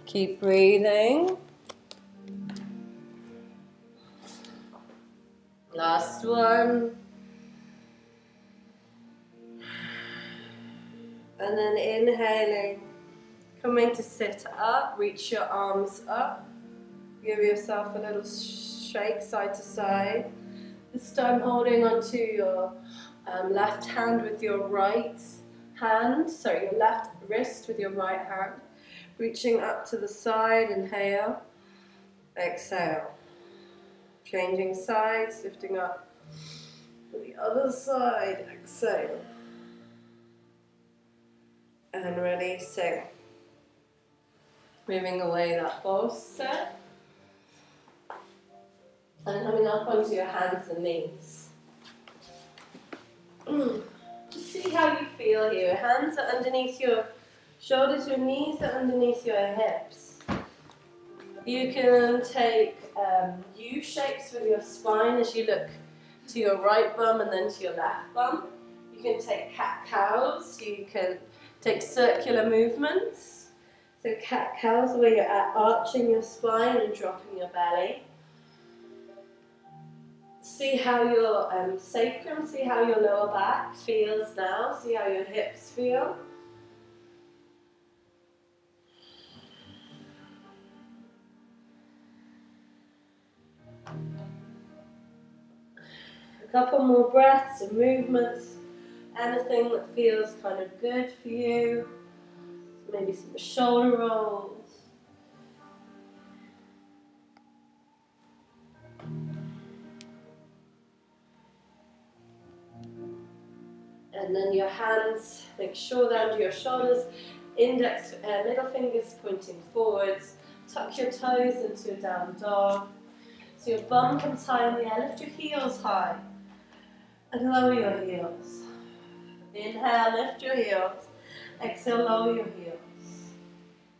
Keep breathing. Last one. And then inhaling, coming to sit up, reach your arms up. Give yourself a little shake side to side. This time holding onto your left hand with your right hand, sorry, your left wrist with your right hand. Reaching up to the side, inhale, exhale. Changing sides, lifting up to the other side, exhale. And releasing. Moving away that bolster. And coming up onto your hands and knees. Just see how you feel here. Your hands are underneath your shoulders, your knees are underneath your hips. You can take U shapes with your spine as you look to your right bum and then to your left bum. You can take cat-cows, you can take circular movements. So cat-cows where you're arching your spine and dropping your belly. See how your sacrum, see how your lower back feels now, see how your hips feel. A couple more breaths and movements, anything that feels kind of good for you, maybe some shoulder rolls. And then your hands, make sure they're under your shoulders, index, middle fingers pointing forwards, tuck your toes into a down dog. So your bum comes high in the air, lift your heels high and lower your heels. Inhale, lift your heels, exhale, lower your heels.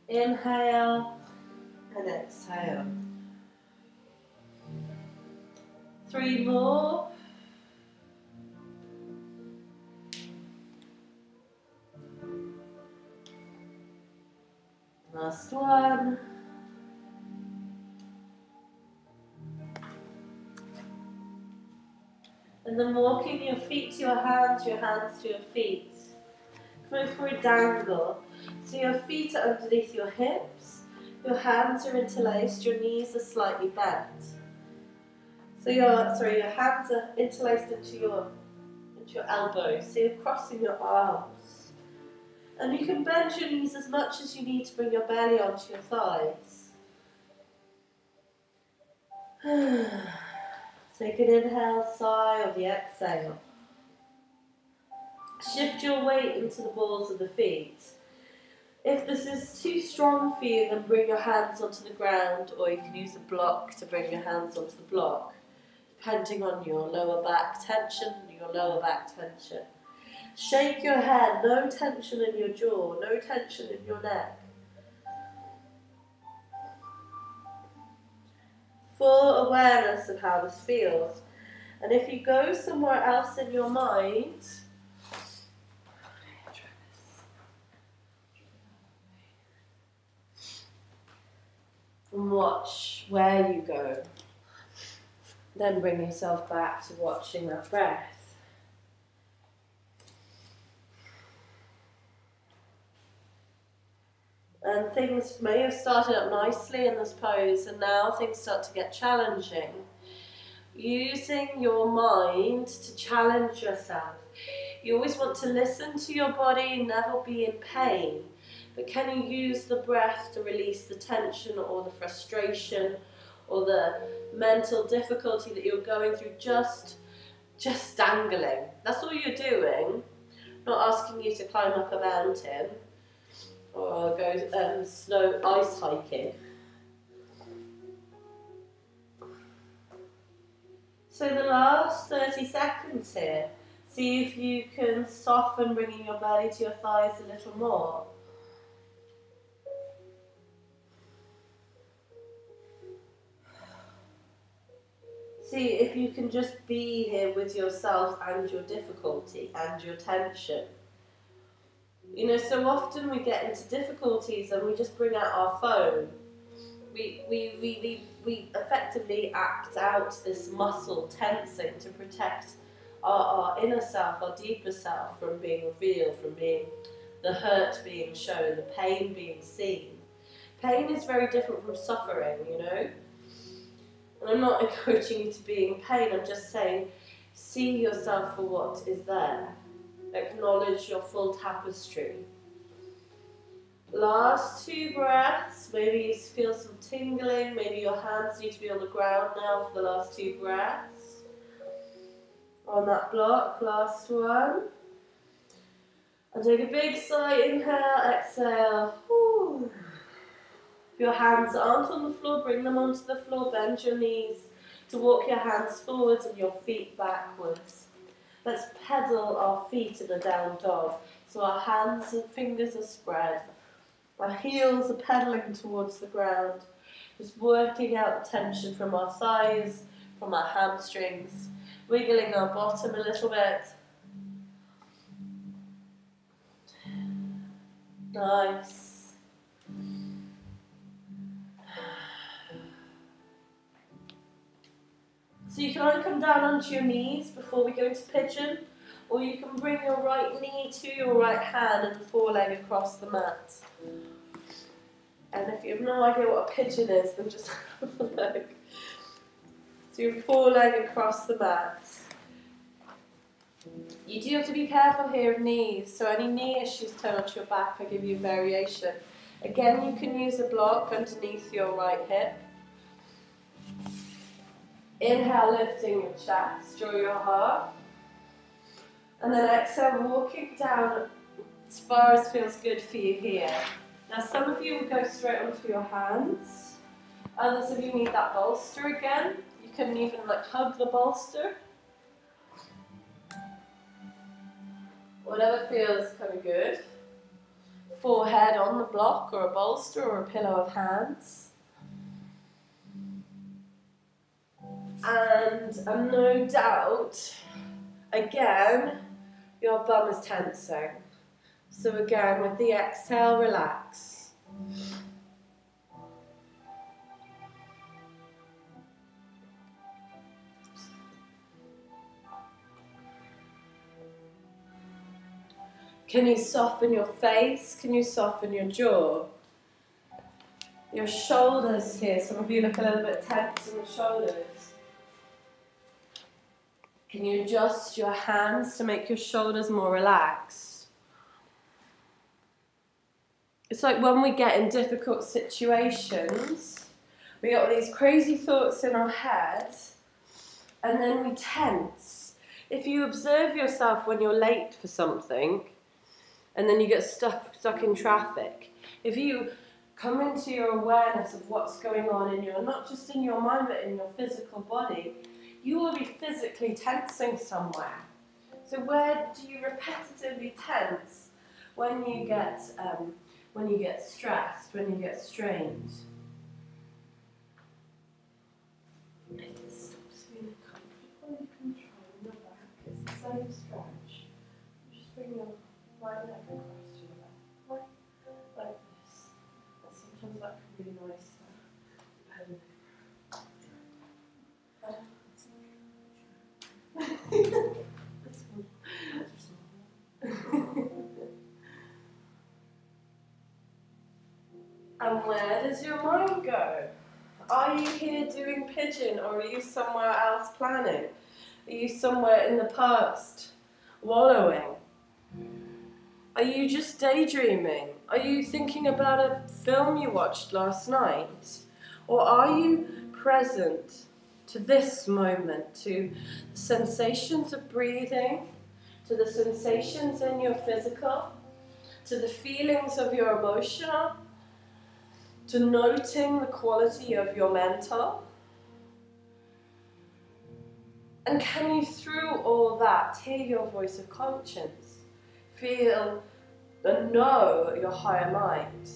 Inhale and exhale. 3 more. Last one. And then walking your feet to your hands to your feet. Go for a dangle. So your feet are underneath your hips, your hands are interlaced, your knees are slightly bent. So your hands are interlaced into your elbows, so you're crossing your arms. And you can bend your knees as much as you need to bring your belly onto your thighs. Take an inhale, sigh on the exhale. Shift your weight into the balls of the feet. If this is too strong for you, then bring your hands onto the ground, or you can use a block to bring your hands onto the block, depending on your lower back tension and your lower back tension. Shake your head, no tension in your jaw, no tension in your neck. Full awareness of how this feels. And if you go somewhere else in your mind, and watch where you go. Then bring yourself back to watching that breath. And things may have started up nicely in this pose, and now things start to get challenging. Using your mind to challenge yourself. You always want to listen to your body, never be in pain. But can you use the breath to release the tension or the frustration or the mental difficulty that you're going through, just dangling? That's all you're doing. Not asking you to climb up a mountain or go snow ice hiking. So the last 30 seconds here, see if you can soften, bringing your belly to your thighs a little more. See if you can just be here with yourself and your difficulty and your tension. You know, so often we get into difficulties and we just bring out our phone. We effectively act out this muscle tensing to protect our inner self, our deeper self, from being revealed, from being the hurt being shown, the pain being seen. Pain is very different from suffering, you know. And I'm not encouraging you to be in pain, I'm just saying, see yourself for what is there. Acknowledge your full tapestry. Last 2 breaths, maybe you feel some tingling, maybe your hands need to be on the ground now for the last 2 breaths. On that block, last one. And take a big sigh, inhale, exhale. Whew. If your hands aren't on the floor, bring them onto the floor, bend your knees to walk your hands forwards and your feet backwards. Let's pedal our feet in a down dog. So our hands and fingers are spread. Our heels are pedaling towards the ground. Just working out the tension from our thighs, from our hamstrings. Wiggling our bottom a little bit. Nice. So you can either come down onto your knees before we go into pigeon, or you can bring your right knee to your right hand and foreleg across the mat. And if you have no idea what a pigeon is, then just have a look. So your foreleg across the mat. You do have to be careful here of knees, so any knee issues turn onto your back, I give you a variation. Again, you can use a block underneath your right hip. Inhale, lifting your chest, draw your heart. And then exhale, walking down as far as feels good for you here. Now some of you will go straight onto your hands. Others of you need that bolster again. You can even hug the bolster. Whatever feels kind of good. Forehead on the block or a bolster or a pillow of hands. And no doubt, again, your bum is tensing. So again, with the exhale, relax. Can you soften your face? Can you soften your jaw? Your shoulders here, some of you look a little bit tense in the shoulders. Can you adjust your hands to make your shoulders more relaxed? It's like when we get in difficult situations, we got these crazy thoughts in our heads, and then we tense. If you observe yourself when you're late for something, and then you get stuck in traffic, if you come into your awareness of what's going on in your, not just in your mind, but in your physical body, you will be physically tensing somewhere. So where do you repetitively tense when you get stressed, when you get strained? If it stops feeling comfortable, you can try on your back. It's the same stretch. Just bring your right leg across to your back, like this. And sometimes that can be nice. And where does your mind go? Are you here doing pigeon, or are you somewhere else planning? Are you somewhere in the past, wallowing? Are you just daydreaming? Are you thinking about a film you watched last night? Or are you present to this moment, to the sensations of breathing, to the sensations in your physical, to the feelings of your emotional, to noting the quality of your mental? And can you, through all that, hear your voice of conscience? Feel and know your higher mind?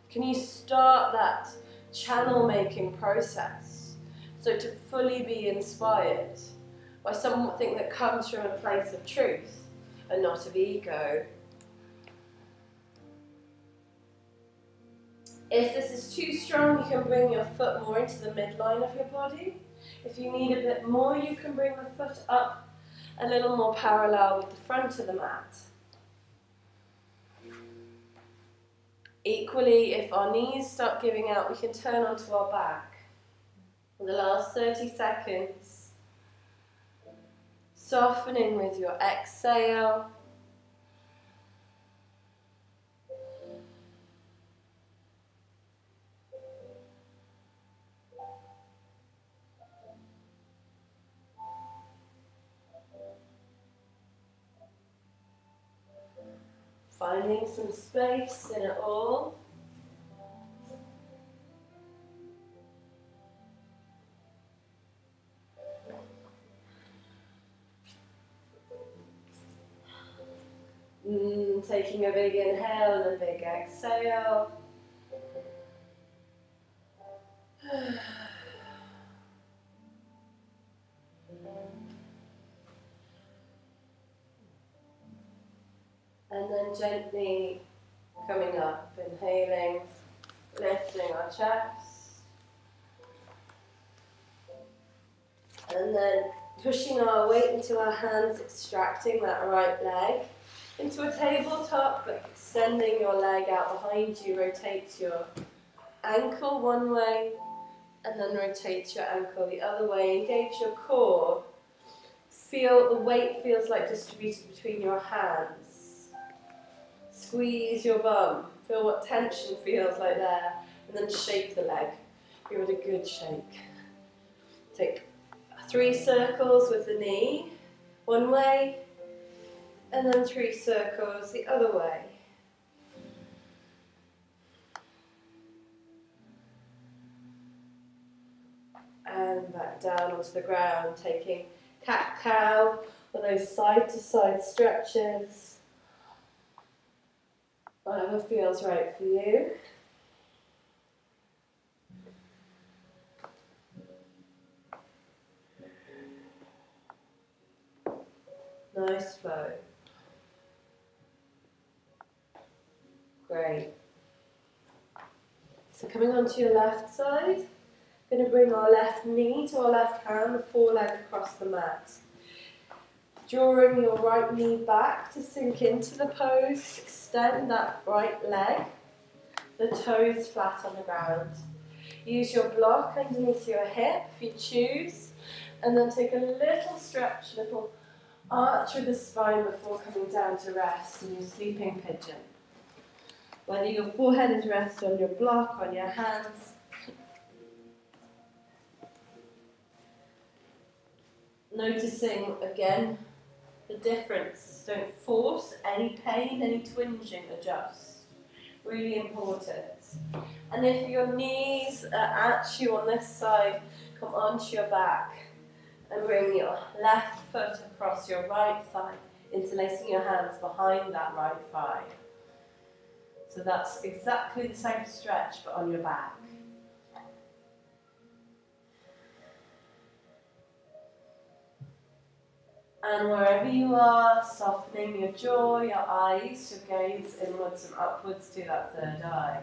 Can you start that channel making process? So to fully be inspired, by something that comes from a place of truth and not of ego. If this is too strong, you can bring your foot more into the midline of your body. If you need a bit more, you can bring the foot up a little more parallel with the front of the mat. Equally, if our knees start giving out, we can turn onto our back. For the last 30 seconds, softening with your exhale. Finding some space in it all. Taking a big inhale and a big exhale. And then gently coming up, inhaling, lifting our chest. And then pushing our weight into our hands, extracting that right leg into a tabletop, but extending your leg out behind you. Rotate your ankle one way and then rotate your ankle the other way. Engage your core. Feel the weight feels like distributed between your hands. Squeeze your bum. Feel what tension feels like there. And then shake the leg. Give it a good shake. Take 3 circles with the knee, one way, and then 3 circles the other way. And back down onto the ground, taking cat-cow, or those side-to-side stretches. Whatever feels right for you. Nice flow. Great. So coming onto your left side, going to bring our left knee to our left hand, the foreleg across the mat. Drawing your right knee back to sink into the pose, extend that right leg, the toes flat on the ground. Use your block underneath your hip if you choose, and then take a little stretch, little arch with the spine before coming down to rest in your sleeping pigeon. Whether your forehead is rested on your block, on your hands. Noticing again the difference. Don't force any pain, any twinging, adjust. Really important. And if your knees are at you on this side, come onto your back and bring your left foot across your right thigh, interlacing your hands behind that right thigh. So that's exactly the same stretch, but on your back. And wherever you are, softening your jaw, your eyes, your gaze inwards and upwards to that third eye.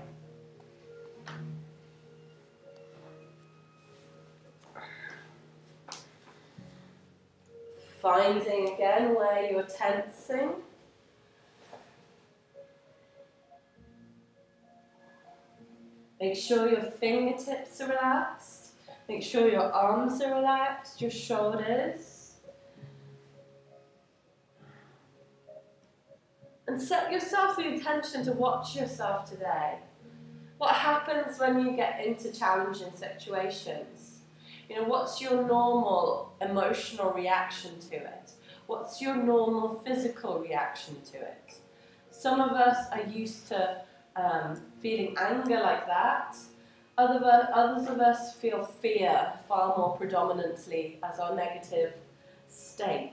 Finding again where you're tensing. Make sure your fingertips are relaxed. Make sure your arms are relaxed, your shoulders. And set yourself the intention to watch yourself today. What happens when you get into challenging situations? You know, what's your normal emotional reaction to it? What's your normal physical reaction to it? Some of us are used to feeling anger like that. Others of us feel fear far more predominantly as our negative state.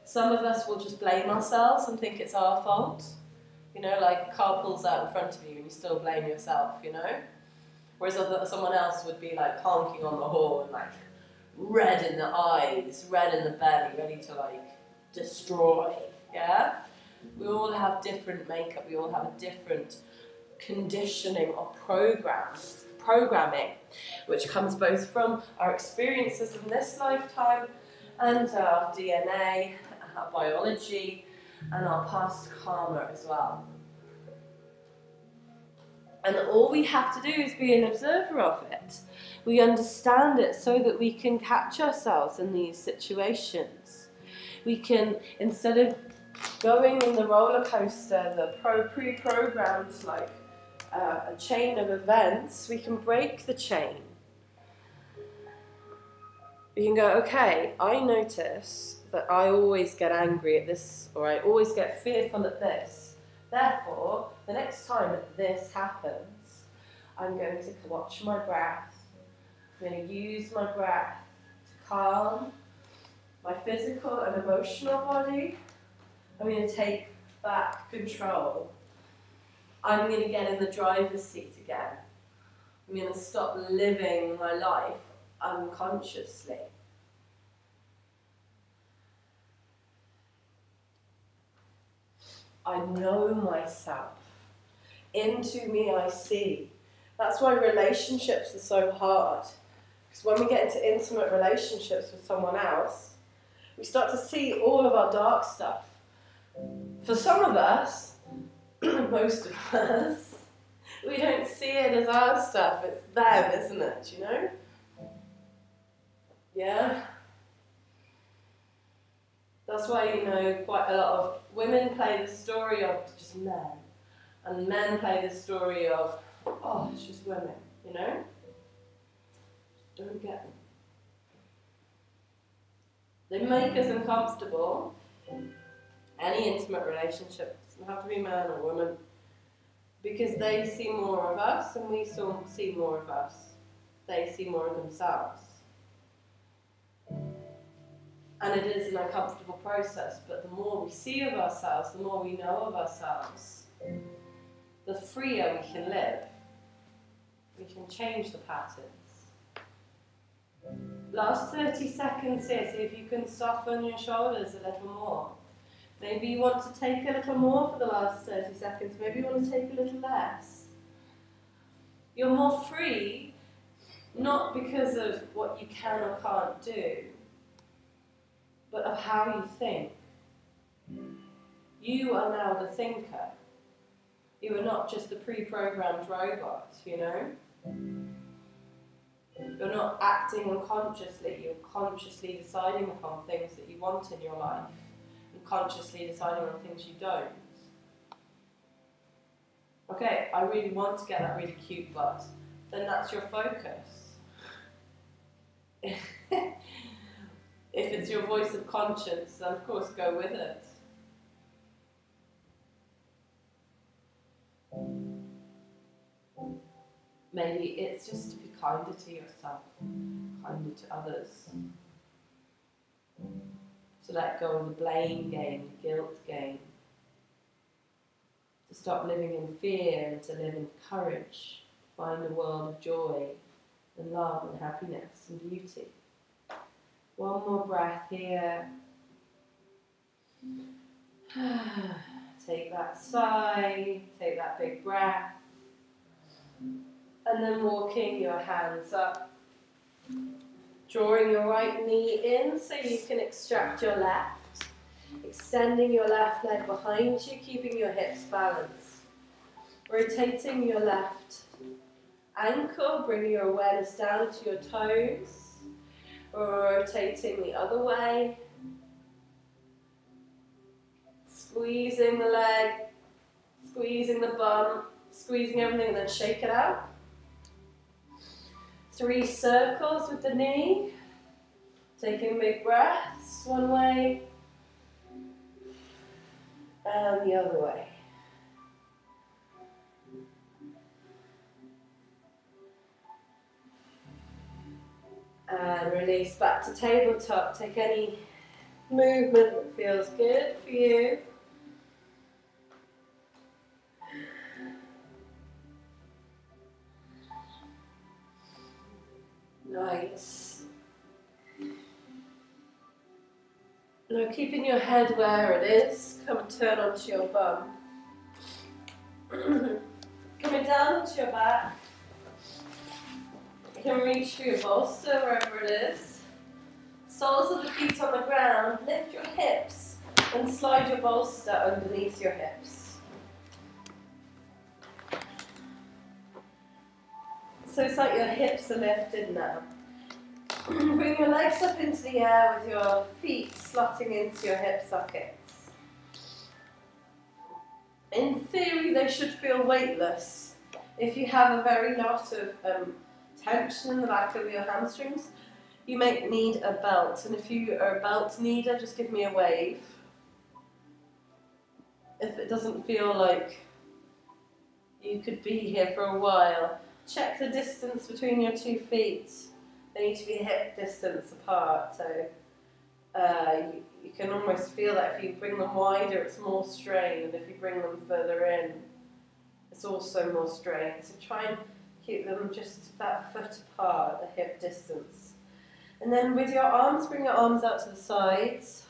Some of us will just blame ourselves and think it's our fault. You know, like a car pulls out in front of you and you still blame yourself, you know? Whereas someone else would be like honking on the horn, like red in the eyes, red in the belly, ready to like destroy, yeah? We all have different makeup, we all have a different conditioning or programming, which comes both from our experiences in this lifetime and our DNA, our biology, and our past karma as well. And all we have to do is be an observer of it. We understand it so that we can catch ourselves in these situations. We can, instead of going on the roller coaster, the pre-programmed like a chain of events, we can break the chain. We can go, okay, I notice that I always get angry at this, or I always get fearful at this. Therefore, the next time that this happens, I'm going to watch my breath. I'm going to use my breath to calm my physical and emotional body. I'm going to take back control. I'm going to get in the driver's seat again. I'm going to stop living my life unconsciously. I know myself. Into me I see. That's why relationships are so hard. Because when we get into intimate relationships with someone else, we start to see all of our dark stuff. For some of us, most of us, we don't see it as our stuff. It's them, isn't it? You know? Yeah? That's why, you know, quite a lot of women play the story of just men. And men play the story of, oh, it's just women, you know? Don't get them. They make us uncomfortable. Any intimate relationship, doesn't have to be man or woman, because they see more of us and we see more of us. They see more of themselves. And it is an uncomfortable process, but the more we see of ourselves, the more we know of ourselves, the freer we can live. We can change the patterns. Last 30 seconds here, see if you can soften your shoulders a little more. Maybe you want to take a little more for the last 30 seconds, maybe you want to take a little less. You're more free, not because of what you can or can't do, but of how you think. You are now the thinker. You are not just the pre-programmed robot, you know? You're not acting unconsciously, you're consciously deciding upon things that you want in your life, and consciously deciding on things you don't. Okay, I really want to get that really cute butt. Then that's your focus. If it's your voice of conscience, then of course go with it. Maybe it's just to be kinder to yourself, kinder to others. To let go of the blame game, the guilt game. To stop living in fear and to live in courage. Find a world of joy and love and happiness and beauty. One more breath here. Take that sigh, take that big breath. And then walking your hands up. Drawing your right knee in so you can extract your left. Extending your left leg behind you, keeping your hips balanced. Rotating your left ankle, bringing your awareness down to your toes. Rotating the other way. Squeezing the leg, squeezing the bum, squeezing everything, and then shake it out. 3 circles with the knee. Taking big breaths one way and the other way. And release back to tabletop. Take any movement that feels good for you. Nice. Now keeping your head where it is, come and turn onto your bum. Coming down onto your back. You can reach for your bolster wherever it is. Soles of the feet on the ground, lift your hips and slide your bolster underneath your hips. So it's like your hips are lifted now. Bring your legs up into the air with your feet slotting into your hip sockets. In theory, they should feel weightless. If you have a very lot of tension in the back of your hamstrings, you may need a belt. And if you are a belt needer, just give me a wave. If it doesn't feel like you could be here for a while, check the distance between your 2 feet. They need to be hip distance apart, so you can almost feel that if you bring them wider, it's more strain, and if you bring them further in, it's also more strain. So try and keep them just that foot apart, the hip distance. And then with your arms, bring your arms out to the sides,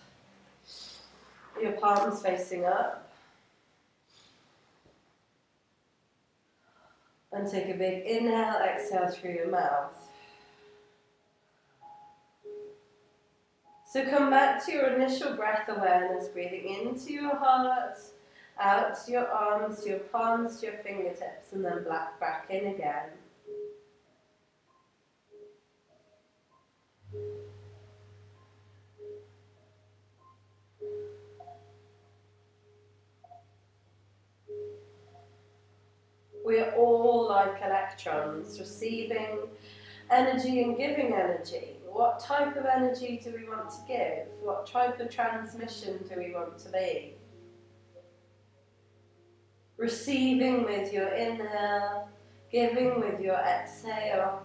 your palms facing up. And take a big inhale, exhale through your mouth. So come back to your initial breath awareness, breathing into your heart, out to your arms, to your palms, to your fingertips, and then back in again. We are all like electrons, receiving energy and giving energy. What type of energy do we want to give? What type of transmission do we want to be? Receiving with your inhale, giving with your exhale.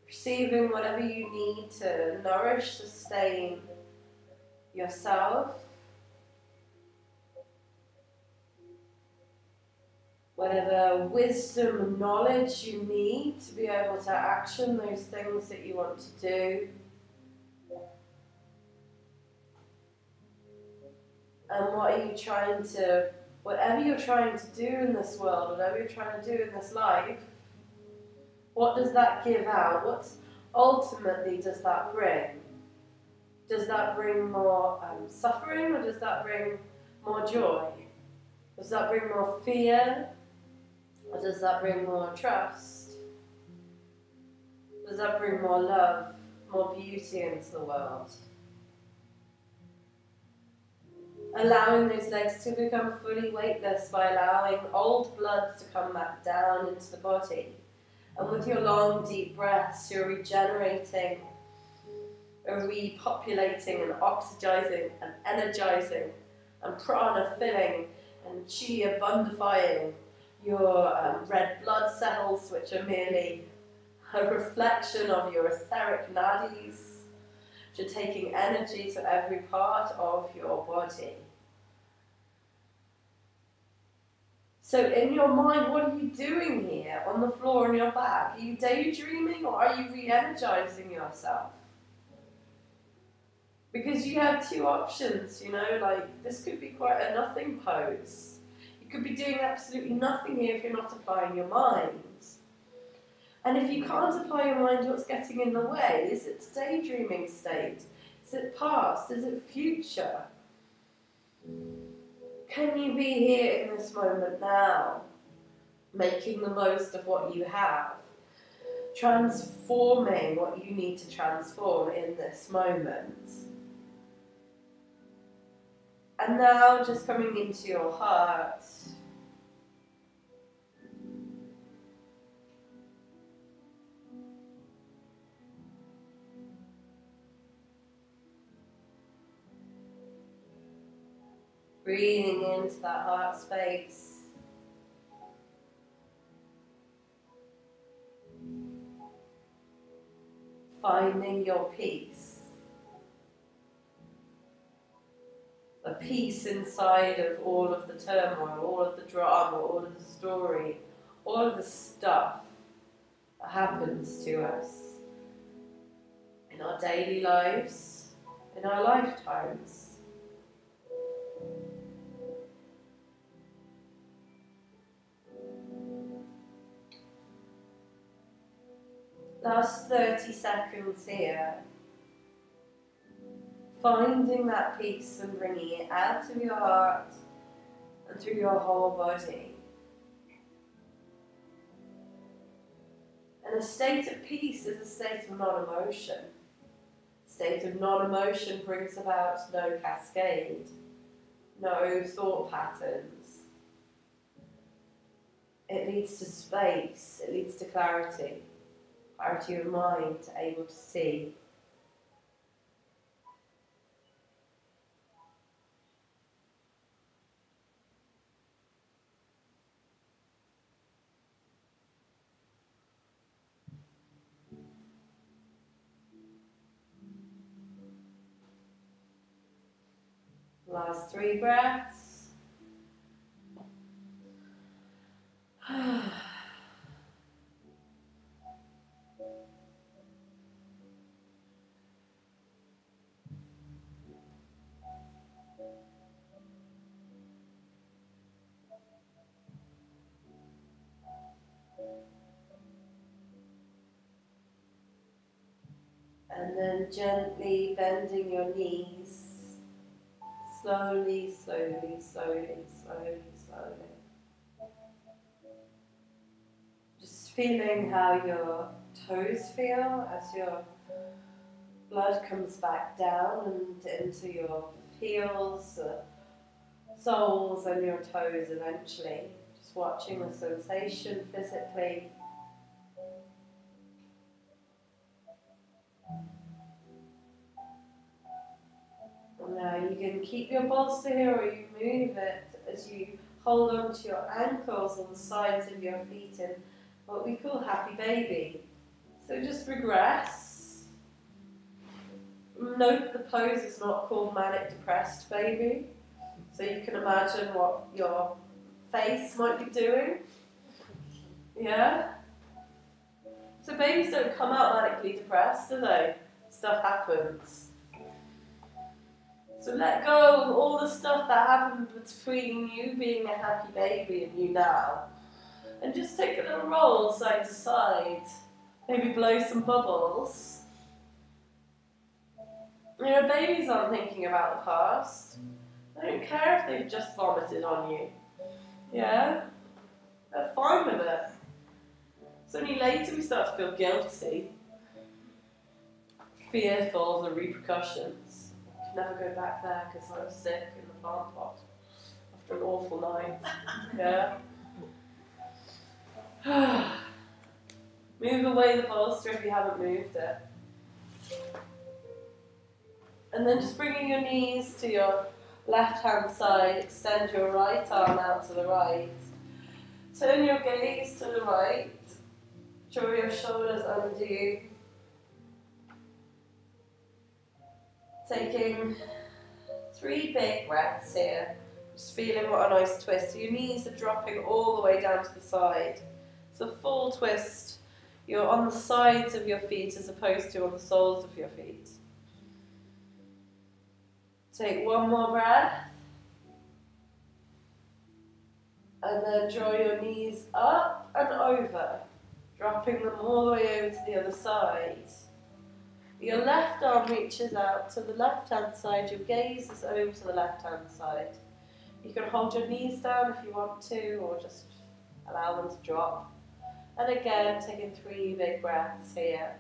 Receiving whatever you need to nourish, sustain yourself. Whatever wisdom and knowledge you need to be able to action those things that you want to do. And what are you trying to, whatever you're trying to do in this world, whatever you're trying to do in this life, what does that give out? What ultimately does that bring? Does that bring more suffering, or does that bring more joy? Does that bring more fear? Or does that bring more trust? Does that bring more love, more beauty into the world? Allowing those legs to become fully weightless by allowing old blood to come back down into the body. And with your long, deep breaths, you're regenerating, repopulating and oxygenizing and energizing and prana filling and chi abundifying your red blood cells, which are merely a reflection of your etheric nadis, which are taking energy to every part of your body. So in your mind, what are you doing here on the floor on your back? Are you daydreaming, or are you re-energizing yourself? Because you have 2 options, you know, like this could be quite a nothing pose. You could be doing absolutely nothing here if you're not applying your mind. And if you can't apply your mind, what's getting in the way? Is it daydreaming state? Is it past? Is it future? Can you be here in this moment now, making the most of what you have, transforming what you need to transform in this moment? And now just coming into your heart. Breathing into that heart space. Finding your peace. A peace inside of all of the turmoil, all of the drama, all of the story, all of the stuff that happens to us in our daily lives, in our lifetimes. Last 30 seconds here. Finding that peace and bringing it out of your heart and through your whole body. And a state of peace is a state of non-emotion. A state of non-emotion brings about no cascade, no thought patterns. It leads to space, it leads to clarity. Clarity of mind, able to see. Last 3 breaths. And then gently bending your knees. Slowly, slowly, slowly, slowly, slowly. Just feeling how your toes feel as your blood comes back down and into your heels, soles and your toes eventually. Just watching the sensation physically. Now you can keep your bolster here or you move it as you hold on to your ankles on the sides of your feet in what we call happy baby. So just regress. Note the pose is not called manic depressed baby. So you can imagine what your face might be doing. Yeah? So babies don't come out manically depressed, do they? Stuff happens. So let go of all the stuff that happened between you being a happy baby and you now. And just take a little roll side to side. Maybe blow some bubbles. You know, babies aren't thinking about the past. They don't care if they've just vomited on you. Yeah? They're fine with it. It's only later we start to feel guilty. Fearful of the repercussions. Never go back there because I was sick in the plant pot after an awful night. Yeah. Move away the bolster if you haven't moved it. And then just bringing your knees to your left hand side, extend your right arm out to the right. Turn your gaze to the right. Draw your shoulders under you. Taking 3 big breaths here. Just feeling what a nice twist. So your knees are dropping all the way down to the side. It's a full twist. You're on the sides of your feet as opposed to on the soles of your feet. Take 1 more breath. And then draw your knees up and over, dropping them all the way over to the other side. Your left arm reaches out to the left-hand side, your gaze is over to the left-hand side. You can hold your knees down if you want to, or just allow them to drop. And again, taking 3 big breaths here.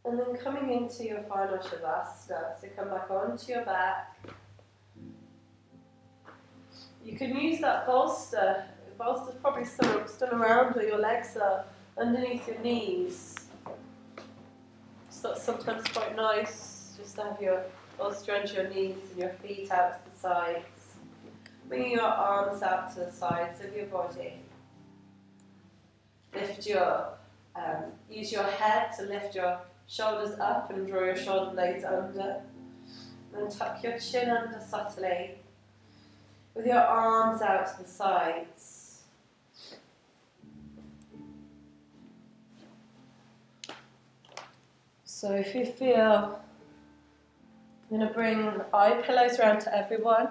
And then coming into your final Shavasana, so come back onto your back. You can use that bolster. The bolster's probably still around where your legs are, underneath your knees. So that's sometimes quite nice, just to have your bolster under your knees and your feet out to the sides. Bringing your arms out to the sides of your body. Lift you up. Use your head to lift your shoulders up and draw your shoulder blades under. And tuck your chin under subtly with your arms out to the sides. So if you feel, I'm going to bring eye pillows around to everyone.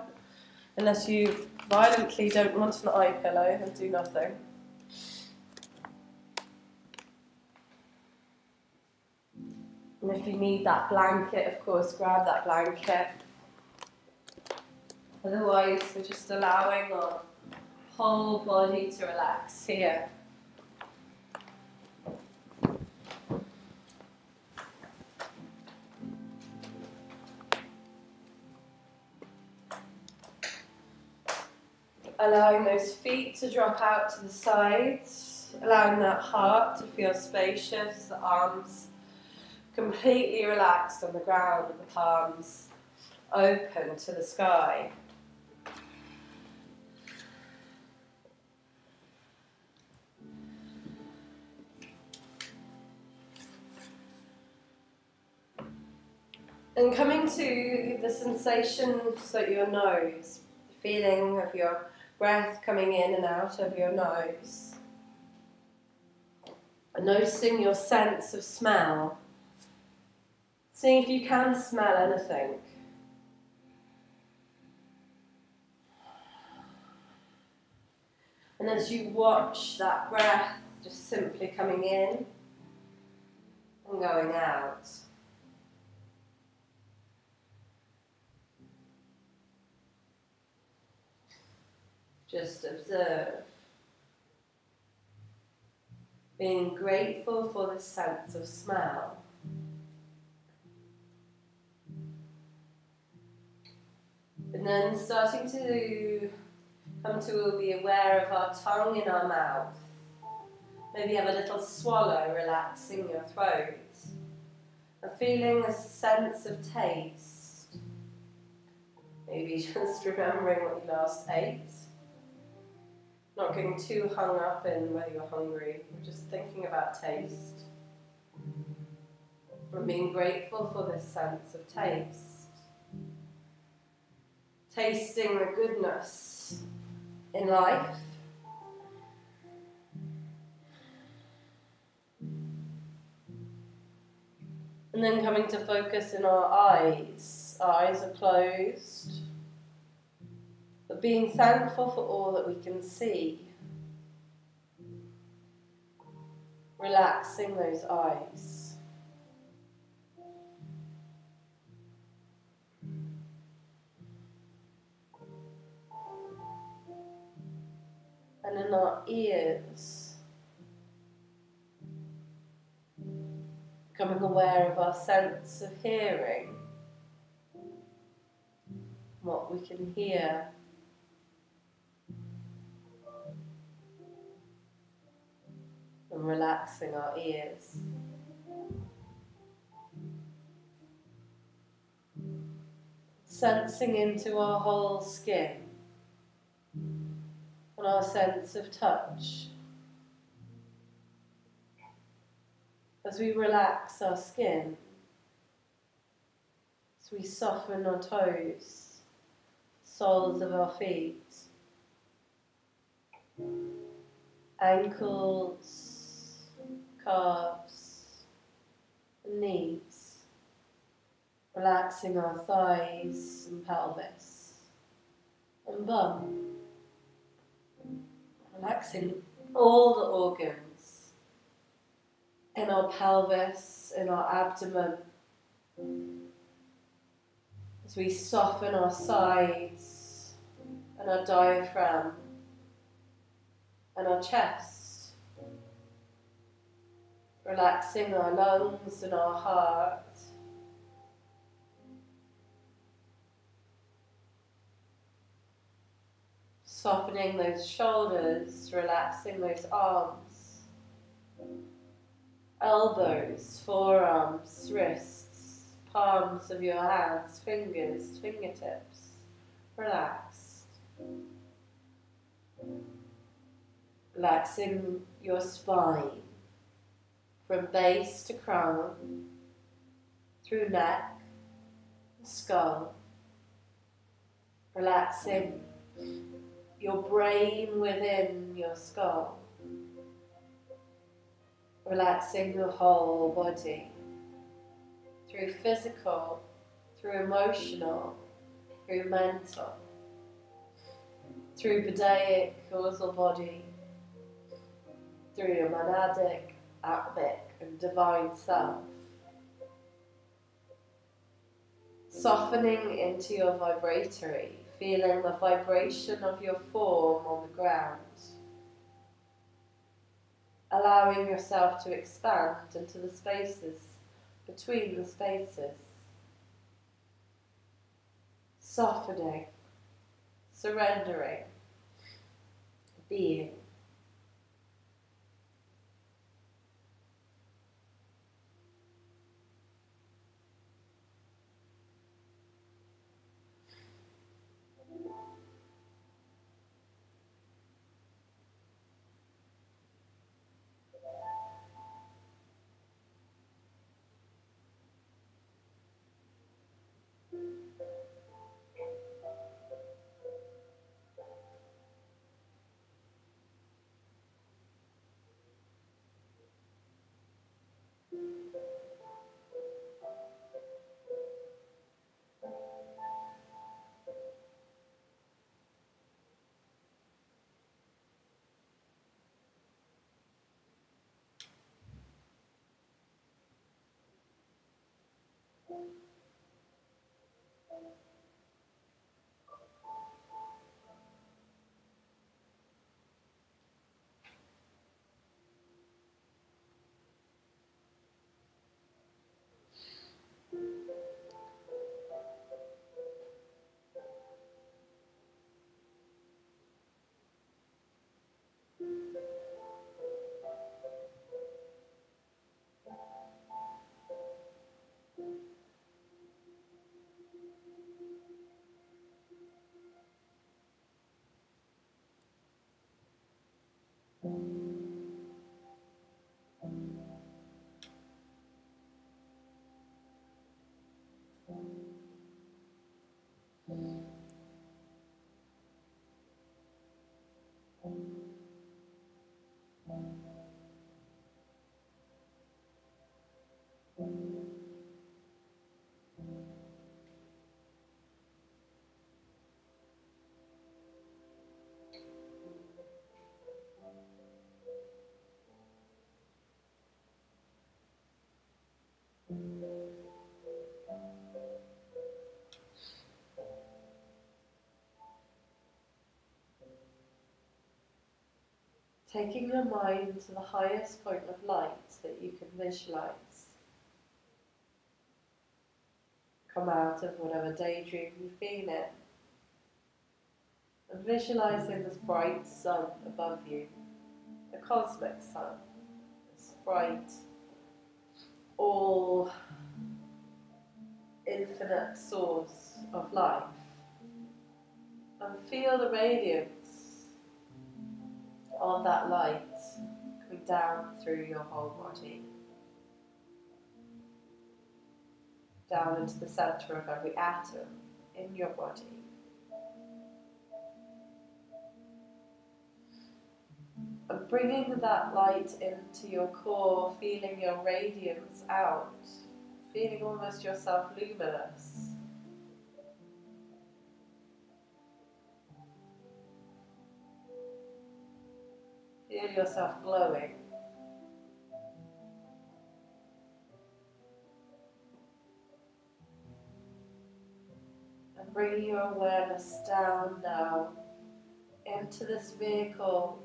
Unless you violently don't want an eye pillow, then do nothing. And if you need that blanket, of course, grab that blanket. Otherwise, we're just allowing our whole body to relax here. Allowing those feet to drop out to the sides, allowing that heart to feel spacious, the arms completely relaxed on the ground, with the palms open to the sky. And coming to the sensations at your nose, the feeling of your breath coming in and out of your nose. And noticing your sense of smell. Seeing if you can smell anything. And as you watch that breath just simply coming in and going out. Just observe. Being grateful for the sense of smell. And then starting to come to be aware of our tongue in our mouth. Maybe have a little swallow, relaxing your throat. And feeling a sense of taste. Maybe just remembering what you last ate. Not getting too hung up in whether you're hungry. We're just thinking about taste. And being grateful for this sense of taste. Tasting the goodness in life. And then coming to focus in our eyes. Our eyes are closed. But being thankful for all that we can see. Relaxing those eyes. And in our ears, becoming aware of our sense of hearing, what we can hear. And relaxing our ears. Sensing into our whole skin. And our sense of touch. As we relax our skin, as we soften our toes, soles of our feet, ankles, calves, and knees, relaxing our thighs and pelvis, and bum. Relaxing all the organs in our pelvis, in our abdomen, as we soften our sides and our diaphragm and our chest, relaxing our lungs and our heart. Softening those shoulders, relaxing those arms, elbows, forearms, wrists, palms of your hands, fingers, fingertips, relaxed. Relaxing your spine, from base to crown, through neck, skull, relaxing your brain within your skull, relaxing your whole body, through physical, through emotional, through mental, through Buddhaic causal body, through your monadic, atmic and divine self. Softening into your vibratory, feeling the vibration of your form on the ground. Allowing yourself to expand into the spaces between the spaces. Softening, surrendering, being. Taking your mind to the highest point of light that you can visualize. Come out of whatever daydream you've been in. And visualizing this bright sun above you, the cosmic sun, this bright, all infinite source of life. And feel the radiance of that light coming down through your whole body, down into the center of every atom in your body. And bringing that light into your core, feeling your radiance out, feeling almost yourself luminous. Feel yourself glowing. And bringing your awareness down now into this vehicle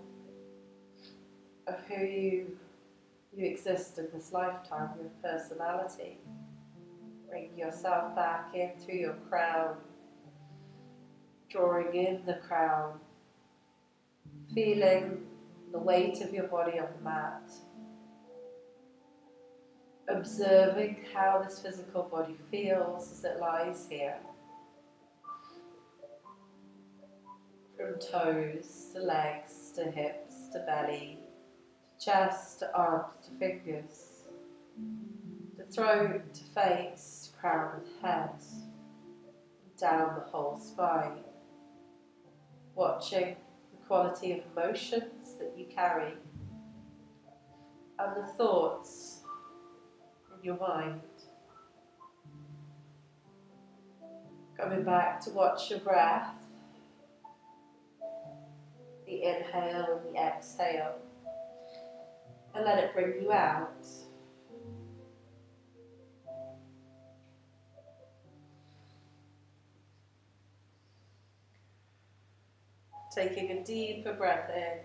of who you exist in this lifetime, your personality. Bring yourself back in through your crown, drawing in the crown, feeling the weight of your body on the mat, observing how this physical body feels as it lies here, from toes to legs to hips to belly, to chest to arms to fingers. The throat to face, crown of head, down the whole spine. Watching the quality of emotions that you carry and the thoughts in your mind. Coming back to watch your breath, the inhale and the exhale, and let it bring you out. Taking a deeper breath in,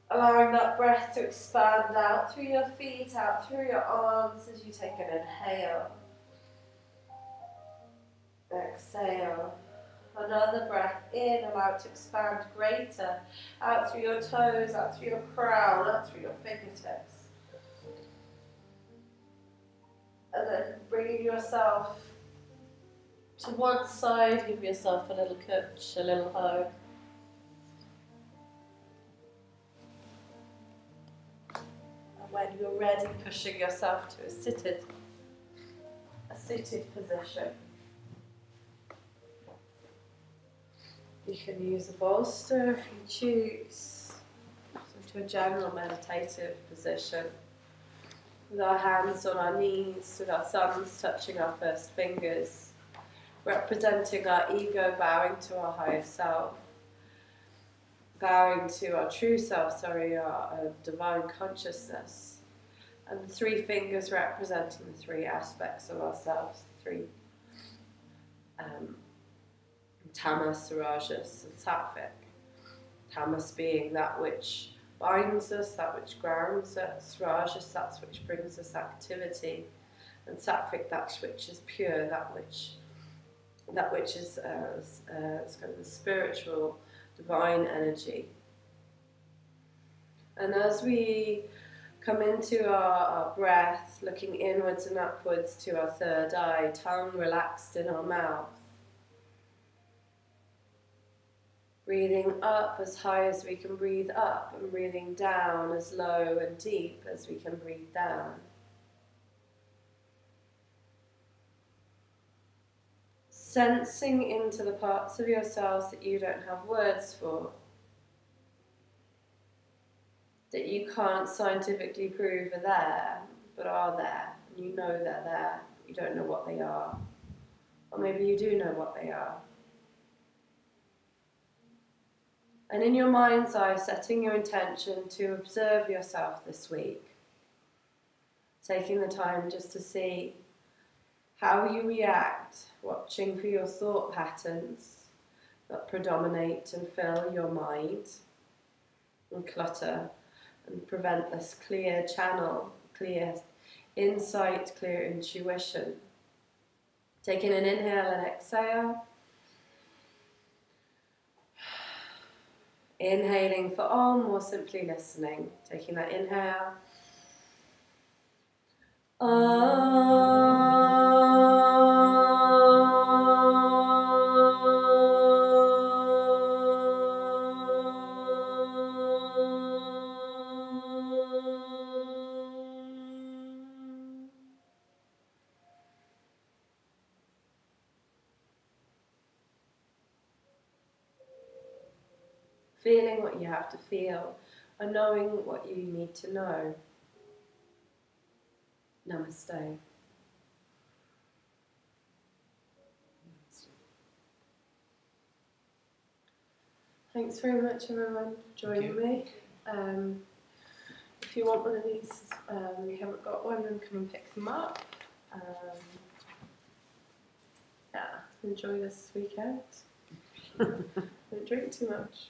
allowing that breath to expand out through your feet, out through your arms as you take an inhale. Exhale. Another breath in, allow it to expand greater, out through your toes, out through your crown, out through your fingertips. And then bringing yourself to one side, give yourself a little touch, a little hug. And when you're ready, pushing yourself to a seated position. You can use a bolster if you choose, to a general meditative position, with our hands on our knees, with our thumbs touching our first fingers, representing our ego bowing to our higher self, bowing to our true self, our divine consciousness, and the three fingers representing the three aspects of ourselves, three tamas, rajas, and sattvic. Tamas being that which binds us, that which grounds us, rajas, that which brings us activity, and sattvic, that which is pure, that which is kind of the spiritual, divine energy. And as we come into our breath, looking inwards and upwards to our third eye, tongue relaxed in our mouth, breathing up as high as we can breathe up, and breathing down as low and deep as we can breathe down. Sensing into the parts of yourselves that you don't have words for, that you can't scientifically prove are there, but are there, and you know they're there, you don't know what they are. Or maybe you do know what they are. And in your mind's eye, setting your intention to observe yourself this week, taking the time just to see how you react, watching for your thought patterns that predominate and fill your mind and clutter and prevent this clear channel, clear insight, clear intuition. Taking an inhale and exhale. Inhaling for Om, or simply listening. Taking that inhale. Feeling what you have to feel, and knowing what you need to know. Namaste. Thanks very much, everyone, for joining me. If you want one of these, you haven't got one, then come and pick them up. Yeah, enjoy this weekend. Don't drink too much.